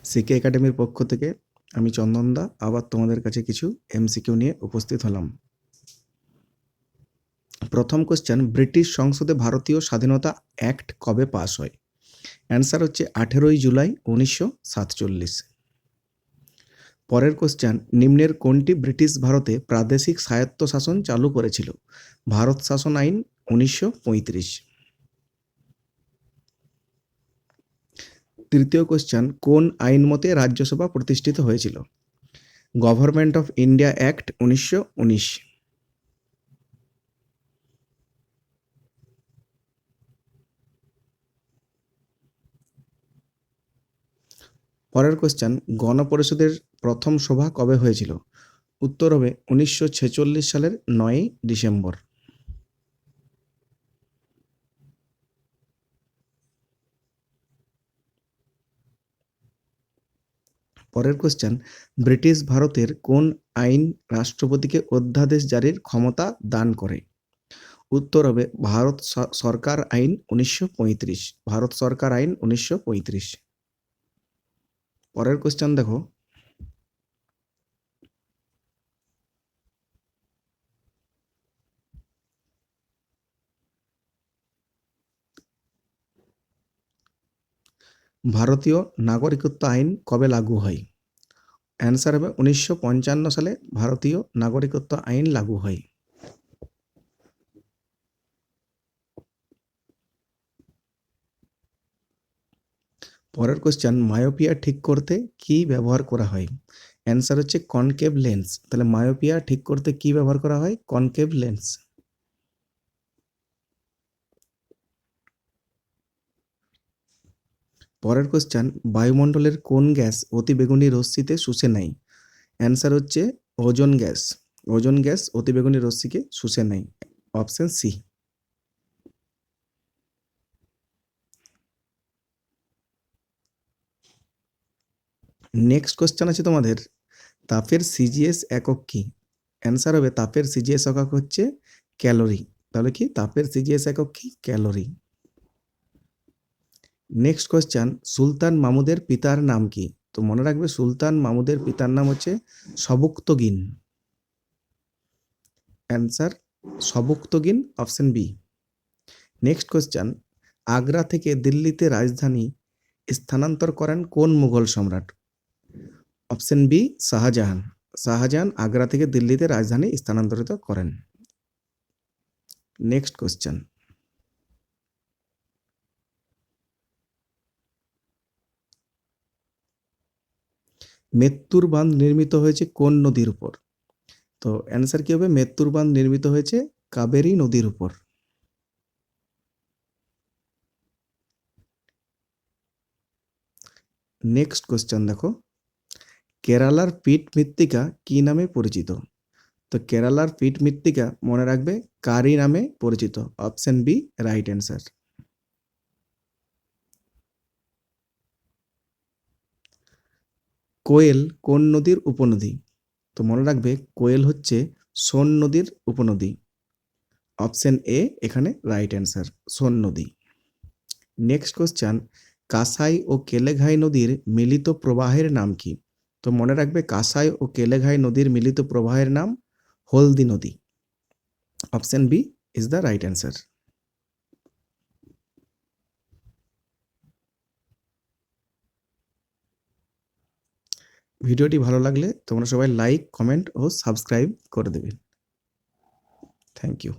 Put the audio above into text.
সিকে একাডেমির পক্ষ থেকে আমি চন্দনদা আবার তোমাদের কাছে কিছু এমসিকিউ নিয়ে উপস্থিত হলাম। প্রথম কোশ্চেন, ব্রিটিশ সংসদে ভারতীয় স্বাধীনতা অ্যাক্ট কবে পাস হয়? অ্যান্সার হচ্ছে 18 জুলাই 1947। পরের কোশ্চেন, নিম্নের কোনটি ব্রিটিশ ভারতে প্রাদেশিক স্বায়ত্তশাসন চালু করেছিল? ভারত শাসন আইন 1935। তৃতীয় কোশ্চেন, কোন আইন মতে রাজ্যসভা প্রতিষ্ঠিত হয়েছিল? Government of India act 1919। পরের কোশ্চেন, গণপরিষদের প্রথম সভা কবে হয়েছিল? উত্তর হবে 1946 সালের 9 ডিসেম্বর। পরের কোশ্চেন, ব্রিটিশ ভারতের কোন আইন রাষ্ট্রপতিকে অধ্যাদেশ জারির ক্ষমতা দান করে? উত্তর হবে ভারত সরকার আইন 1935। ভারত সরকার আইন 1935। পরের কোশ্চেন দেখো, ভারতীয় নাগরিকত্ব আইন কবে লাগু হয়? অ্যান্সার হবে 1955 সালে ভারতীয় নাগরিকত্ব আইন লাগু হয়। পরের কোশ্চেন, মায়োপিয়া ঠিক করতে কি ব্যবহার করা হয়? অ্যান্সার হচ্ছে কনকেভ লেন্স। তাহলে মায়োপিয়া ঠিক করতে কি ব্যবহার করা হয়? Concave lens. পরের কোশ্চেন, বায়ুমণ্ডলের কোন গ্যাস অতিবেগুনি রশ্মিতে শুষে নেয়? অ্যান্সার হচ্ছে ওজোন গ্যাস। ওজোন গ্যাস অতিবেগুনি রশ্মিকে শুষে নেয়। Option C. নেক্সট কোশ্চেন আছে তোমাদের, তাপের সিজিএস একক কি? অ্যান্সার হবে তাপের সিজিএস একক হচ্ছে ক্যালোরি। তাহলে কি তাপের সিজিএস একক কি? ক্যালোরি। নেক্সট কোশ্চেন, সুলতান মাহমুদের পিতার নাম কি? তো মনে রাখবে সুলতান মাহমুদের পিতার নাম হচ্ছে Sabuktigin. Answer Sabuktigin, option B. Next question, Agra থেকে দিল্লিতে রাজধানী স্থানান্তর করেন কোন মুঘল সম্রাট? Option B Shah Jahan. শাহজাহান আগ্রা থেকে দিল্লিতে রাজধানী স্থানান্তরিত করেন। নেক্সট কোশ্চেন, মেত্তুর বাঁধ নির্মিত হয়েছে কোন নদীর উপর? তো অ্যান্সার কি হবে? মেত্তুর বাঁধ নির্মিত হয়েছে কাবেরী নদীর উপর। নেক্সট কোশ্চেন দেখো, কেরালার পিট মৃত্তিকা কি নামে পরিচিত? তো কেরালার পিট মৃত্তিকা মনে রাখবে কারি নামে পরিচিত। Option B right answer. Koel কোন নদীর উপনদী? তো মনে রাখবে কোয়েল হচ্ছে সোন নদীর উপনদী। অপশন এ এখানে রাইট অ্যান্সার, সোন নদী। নেক্সট কোশ্চেন, কাসাই ও কেলেঘাই নদীর মিলিত প্রবাহের নাম কি? তো মনে রাখবে কাসাই ও কেলেঘাই নদীর মিলিত প্রবাহের নাম হলদি নদী। Option B is the right answer. ভিডিওটি ভালো লাগলে তোমরা সবাই লাইক, কমেন্ট ও সাবস্ক্রাইব করে দেবে। Thank you.